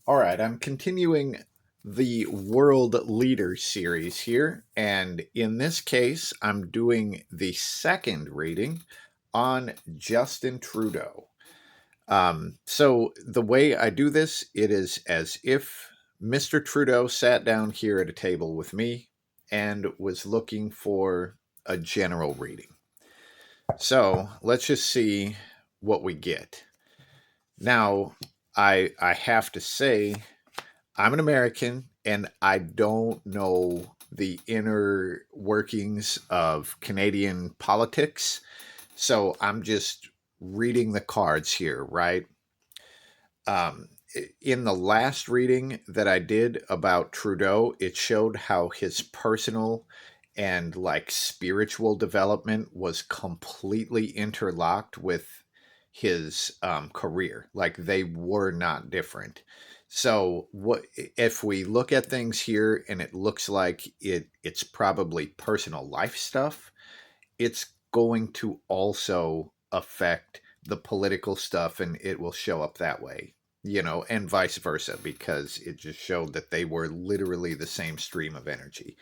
All right, I'm continuing the World Leaders series here, and in this case, I'm doing the second reading on Justin Trudeau. So the way I do this, it is as if Mr. Trudeau sat down here at a table with me and was looking for a general reading. So let's just see what we get. Now, I have to say I'm an American and I don't know the inner workings of Canadian politics. So I'm just reading the cards here, right? Um, in the last reading that I did about Trudeau, it showed how his personal and like spiritual development was completely interlocked with his career. Like they were not different. So what if we look at things here and it looks like it's probably personal life stuff, it's going to also affect the political stuff and it will show up that way, and vice versa, because it just showed that they were literally the same stream of energy.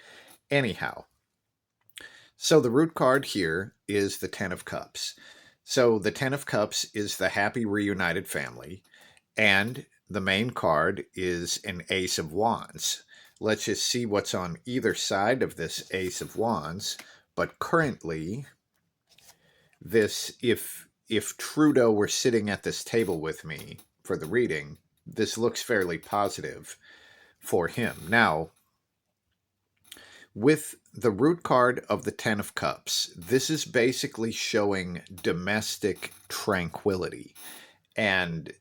Anyhow, so the root card here is the Ten of Cups. So the Ten of Cups is the happy reunited family, and the main card is an Ace of Wands. Let's just see what's on either side of this Ace of Wands. But currently, this if Trudeau were sitting at this table with me for the reading, this looks fairly positive for him. Now, with the root card of the Ten of Cups, this is basically showing domestic tranquility. And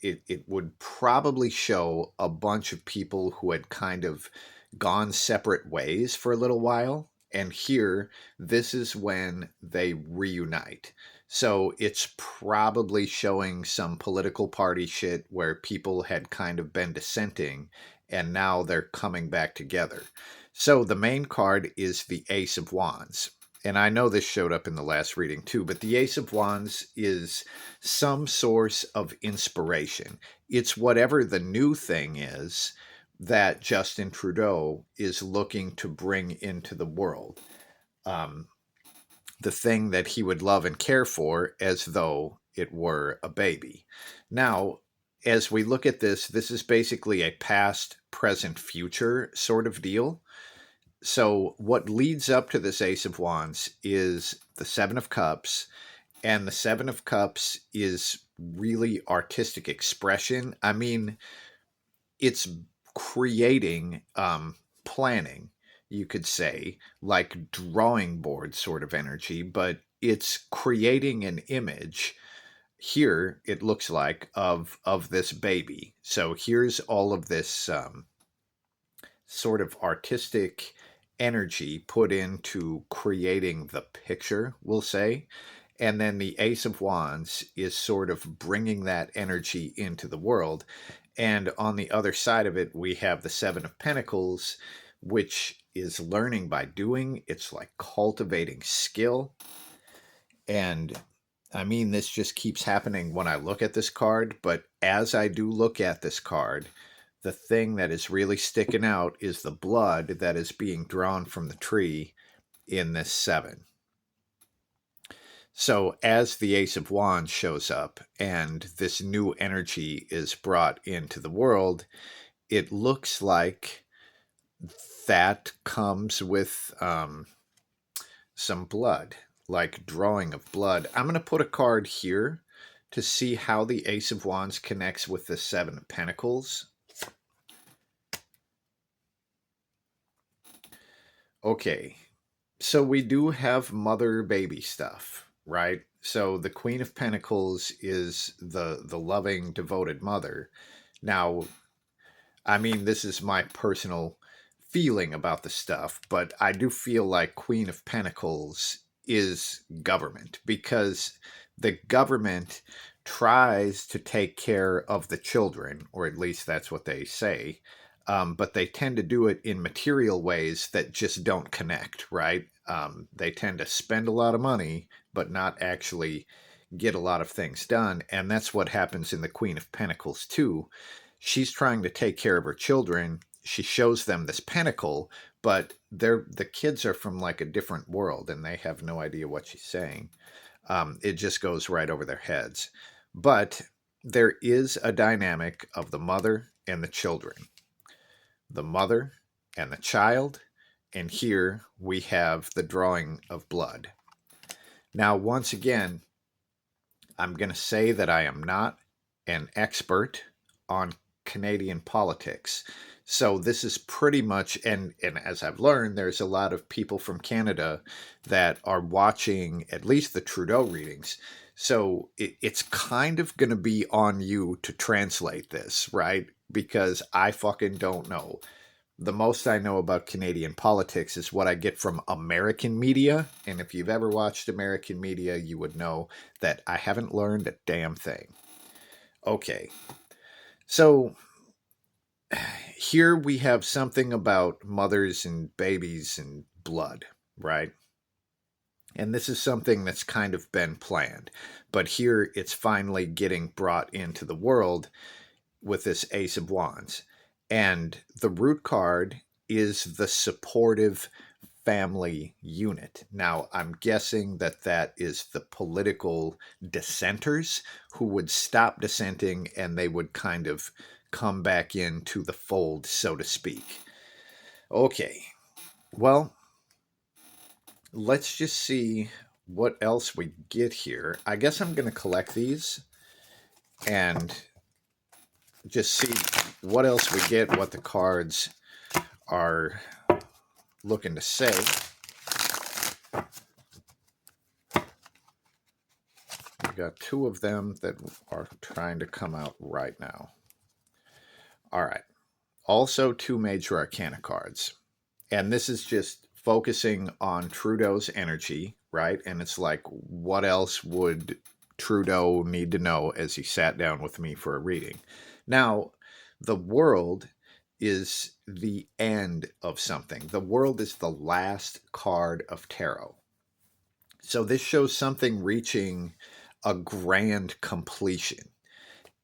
it would probably show a bunch of people who had kind of gone separate ways for a little while. And here, this is when they reunite. So it's probably showing some political party shit where people had kind of been dissenting and now they're coming back together. So the main card is the Ace of Wands. And I know this showed up in the last reading too, but the Ace of Wands is some source of inspiration. It's whatever the new thing is that Justin Trudeau is looking to bring into the world. Um, the thing that he would love and care for as though it were a baby. Now, as we look at this, this is basically a past, present, future sort of deal. So, what leads up to this Ace of Wands is the Seven of Cups, and the Seven of Cups is really artistic expression. I mean, it's creating planning, you could say, like drawing board sort of energy, but it's creating an image. Here it looks like of this baby. So here's all of this sort of artistic energy put into creating the picture, we'll say. And then the Ace of Wands is sort of bringing that energy into the world. And on the other side of it, we have the Seven of Pentacles, which is learning by doing. It's like cultivating skill. And I mean, this just keeps happening when I look at this card. But as I do look at this card, the thing that is really sticking out is the blood that is being drawn from the tree in this seven. So as the Ace of Wands shows up and this new energy is brought into the world, it looks like that comes with some blood, like drawing of blood. I'm going to put a card here to see how the Ace of Wands connects with the Seven of Pentacles. Okay, so we do have mother baby stuff, right? So the Queen of Pentacles is the loving, devoted mother. Now, I mean, this is my personal feeling about the stuff, but I do feel like Queen of Pentacles is government because the government tries to take care of the children, or at least that's what they say. But they tend to do it in material ways that just don't connect, right? They tend to spend a lot of money, but not actually get a lot of things done. And that's what happens in the Queen of Pentacles, too. she's trying to take care of her children. She shows them this pentacle, but the kids are from like a different world and they have no idea what she's saying. It just goes right over their heads. But there is a dynamic of the mother and the children, the mother and the child, and here we have the drawing of blood. Now, once again, I'm going to say that I am not an expert on Canadian politics. So this is pretty much, and as I've learned, there's a lot of people from Canada that are watching at least the Trudeau readings. So it's kind of going to be on you to translate this, right? Because I fucking don't know. The most I know about Canadian politics is what I get from American media. And if you've ever watched American media, you would know that I haven't learned a damn thing. Okay. So here we have something about mothers and babies and blood, right? And this is something that's kind of been planned. But here it's finally getting brought into the world with this Ace of Wands. And the root card is the supportive family unit. Now, I'm guessing that that is the political dissenters who would stop dissenting and they would kind of come back into the fold, so to speak. Okay, well, let's just see what else we get here. I guess I'm going to collect these and just see what else we get, what the cards are looking to say. We got two of them that are trying to come out right now. All right. Also, two Major Arcana cards. And this is just focusing on Trudeau's energy, right? And it's like, what else would Trudeau need to know as he sat down with me for a reading? Now, the world is the end of something. The world is the last card of tarot. So this shows something reaching a grand completion.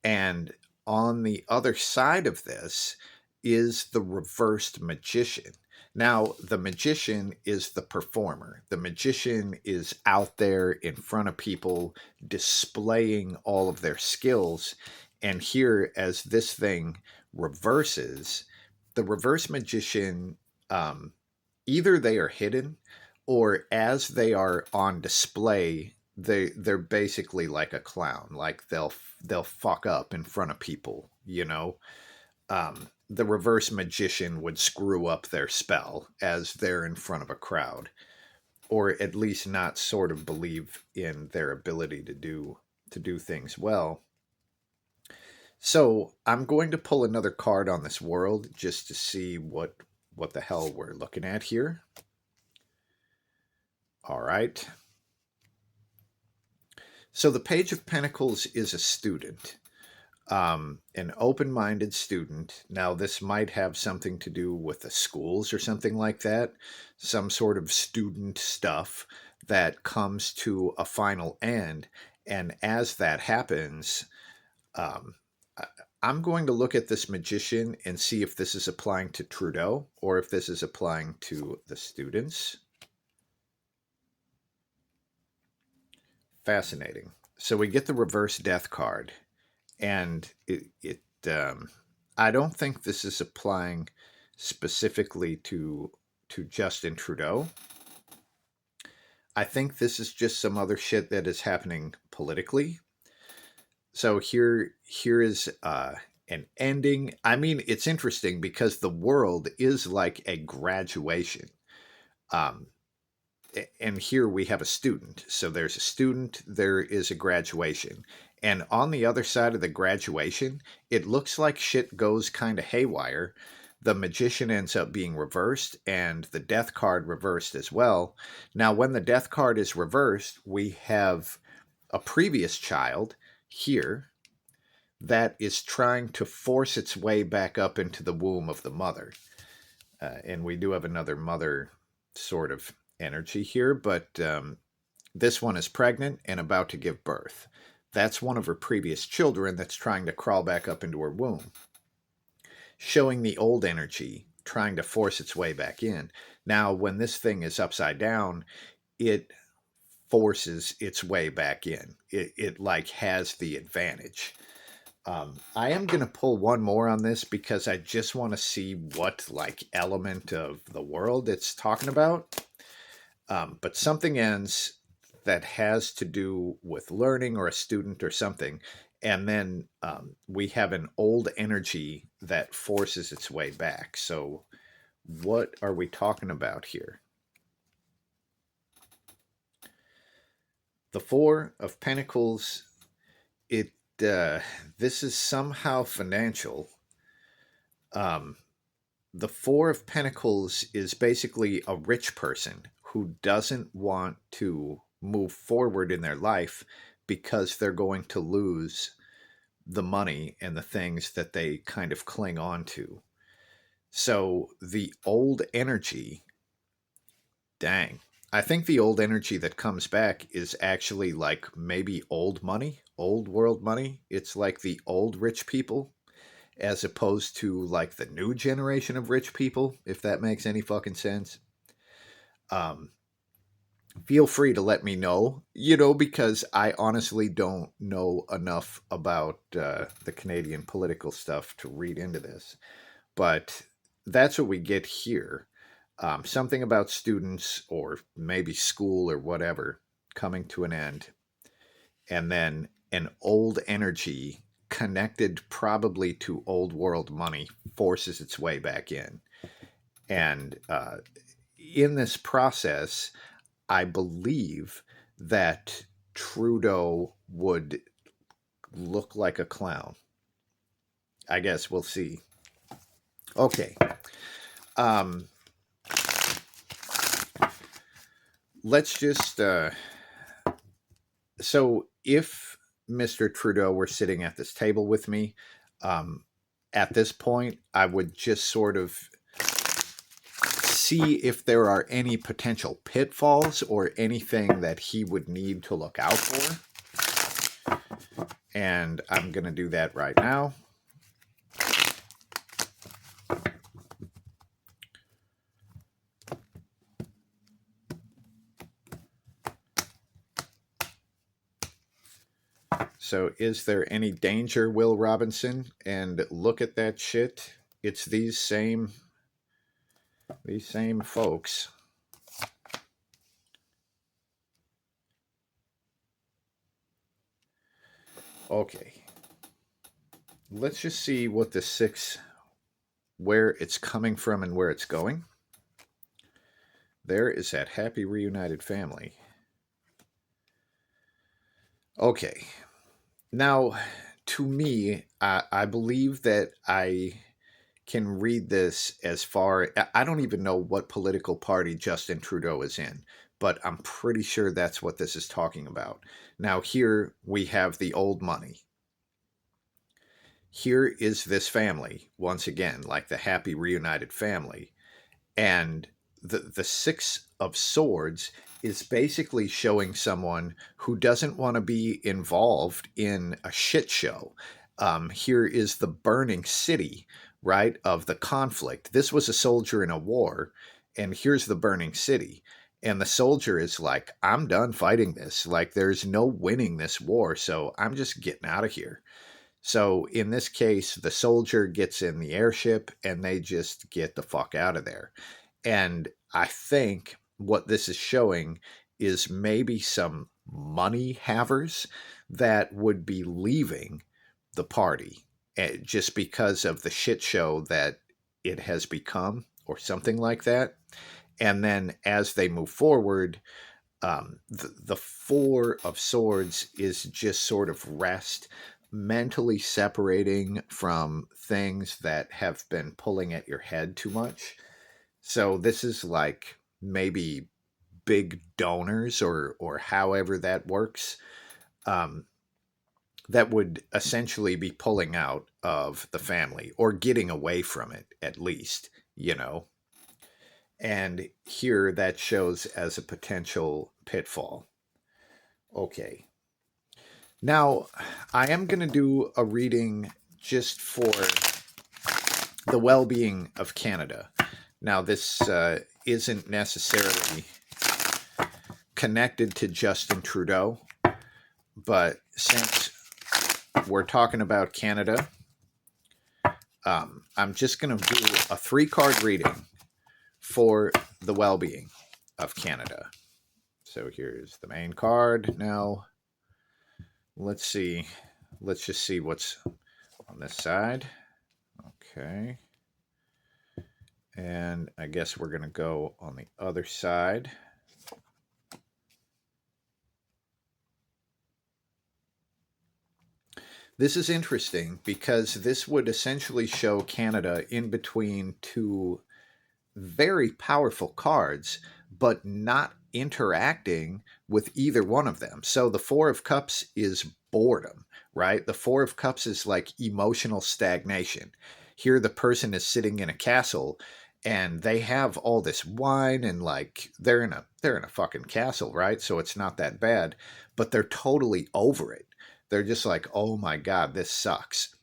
And on the other side of this is the reversed magician. Now, the magician is the performer. The magician is out there in front of people displaying all of their skills. And here, as this thing reverses, the reverse magician, either they are hidden or as they are on display, they're basically like a clown. Like they'll fuck up in front of people, you know. The reverse magician would screw up their spell as they're in front of a crowd, or at least not sort of believe in their ability to do things well. So I'm going to pull another card on this world just to see what the hell we're looking at here. All right. So the Page of Pentacles is a student, an open-minded student. Now, this might have something to do with the schools or something like that, some sort of student stuff that comes to a final end. And as that happens, um, I'm going to look at this magician and see if this is applying to Trudeau or if this is applying to the students. Fascinating. So we get the reverse death card, and I don't think this is applying specifically to Justin Trudeau. I think this is just some other shit that is happening politically. So here is an ending. I mean, it's interesting because the world is like a graduation. Um, and here we have a student. So there's a student, there is a graduation. And on the other side of the graduation, it looks like shit goes kind of haywire. The magician ends up being reversed and the death card reversed as well. Now, when the death card is reversed, we have a previous child here that is trying to force its way back up into the womb of the mother. And we do have another mother sort of energy here, but this one is pregnant and about to give birth. That's one of her previous children that's trying to crawl back up into her womb. showing the old energy trying to force its way back in. Now, when this thing is upside down, it forces its way back in. It like has the advantage. I am going to pull one more on this because I just want to see what like element of the world it's talking about. But something ends that has to do with learning or a student or something. And then we have an old energy that forces its way back. So, what are we talking about here? The Four of Pentacles, it this is somehow financial. Um, the Four of Pentacles is basically a rich person who doesn't want to move forward in their life because they're going to lose the money and the things that they kind of cling on to. So the old energy, dang. I think the old energy that comes back is actually like maybe old money, old world money. It's like the old rich people as opposed to like the new generation of rich people, if that makes any fucking sense. Um, Feel free to let me know, because I honestly don't know enough about the Canadian political stuff to read into this. But that's what we get here. Something about students or maybe school or whatever coming to an end. And then an old energy connected probably to old world money forces its way back in. And in this process, I believe that Trudeau would look like a clown. I guess we'll see. Okay. Um, let's just. So, if Mr. Trudeau were sitting at this table with me, um, at this point, I would just sort of see if there are any potential pitfalls or anything that he would need to look out for. And I'm going to do that right now. So, is there any danger, Will Robinson? And look at that shit. It's these same folks. Okay. Let's just see what the six, where it's coming from and where it's going. There is that happy reunited family. Okay. Now, to me, I believe that I can read this as far. I don't even know what political party Justin Trudeau is in, but I'm pretty sure that's what this is talking about. Now, here we have the old money. Here is this family, once again, like the happy reunited family. And the Six of Swords is basically showing someone who doesn't want to be involved in a shit show. Here is the burning city, right, of the conflict. This was a soldier in a war, and here's the burning city. And the soldier is like, I'm done fighting this. Like, there's no winning this war, so I'm just getting out of here. So in this case, the soldier gets in the airship and they just get the fuck out of there. And I think what this is showing is maybe some money havers that would be leaving the party just because of the shit show that it has become or something like that. And then as they move forward, the Four of Swords is just sort of rest, mentally separating from things that have been pulling at your head too much. So this is like maybe big donors or however that works, um, that would essentially be pulling out of the family or getting away from it at least. And here that shows as a potential pitfall. Okay. Now, I am going to do a reading just for the well-being of Canada. Now, this isn't necessarily connected to Justin Trudeau, but since we're talking about Canada, I'm just going to do a 3-card reading for the well-being of Canada. So here's the main card. Now, let's see. Let's just see what's on this side. Okay. And I guess we're going to go on the other side. This is interesting because this would essentially show Canada in between two very powerful cards, but not interacting with either one of them. So the Four of Cups is boredom, right? The Four of Cups is like emotional stagnation. Here the person is sitting in a castle and they have all this wine and like they're in a fucking castle, right? So it's not that bad, but they're totally over it. They're just like, "Oh my god, this sucks."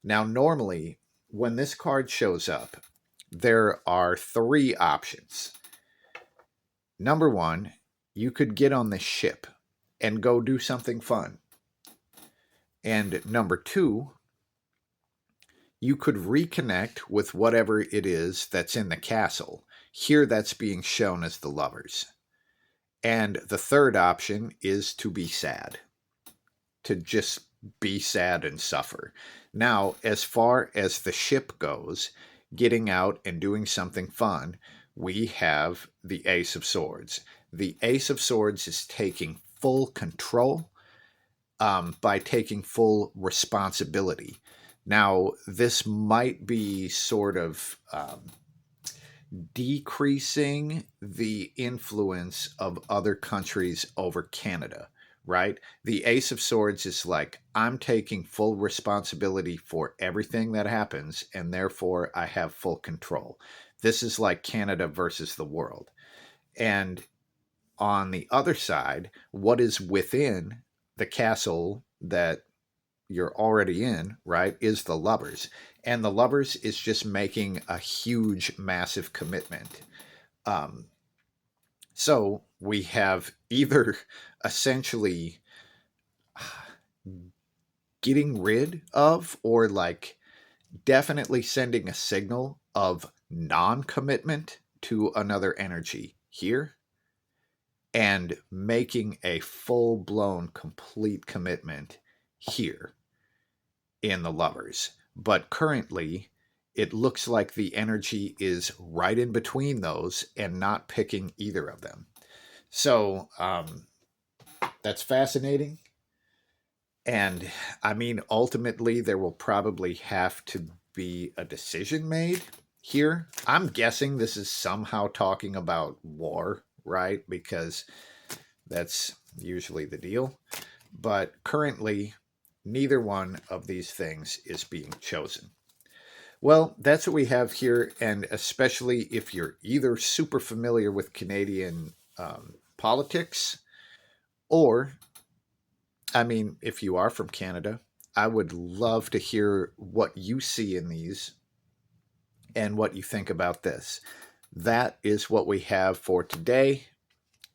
Now normally when this card shows up, there are 3 options. Number 1, you could get on the ship and go do something fun. And number 2, you could reconnect with whatever it is that's in the castle. Here that's being shown as the lovers. And the third option is to be sad. To just be sad and suffer. Now, as far as the ship goes, getting out and doing something fun, we have the Ace of Swords. The Ace of Swords is taking full control by taking full responsibility. Now, this might be sort of decreasing the influence of other countries over Canada, right? The Ace of Swords is like, I'm taking full responsibility for everything that happens, and therefore I have full control. This is like Canada versus the world. And on the other side, what is within the castle that you're already in, right, is the lovers. And the lovers is just making a huge, massive commitment. So we have either essentially getting rid of or like definitely sending a signal of non-commitment to another energy here and making a full-blown complete commitment here in the lovers. But currently it looks like the energy is right in between those and not picking either of them. So that's fascinating. And I mean, ultimately, there will probably have to be a decision made here. I'm guessing this is somehow talking about war, right? Because that's usually the deal. But currently, neither one of these things is being chosen. Well, that's what we have here, and especially if you're either super familiar with Canadian politics, or, I mean, if you are from Canada, I would love to hear what you see in these and what you think about this. That is what we have for today.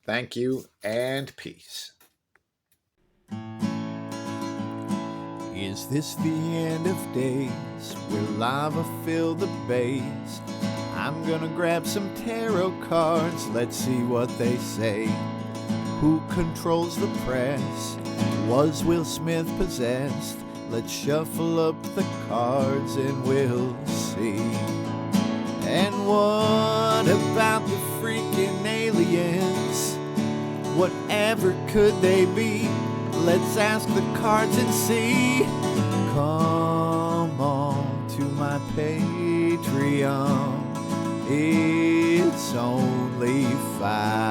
Thank you, and peace. Is this the end of days where lava filled the bays? I'm gonna grab some tarot cards, let's see what they say. Who controls the press? Was Will Smith possessed? Let's shuffle up the cards and we'll see. And what about the freaking aliens? Whatever could they be? Let's ask the cards and see. Come on to my Patreon. It's only $5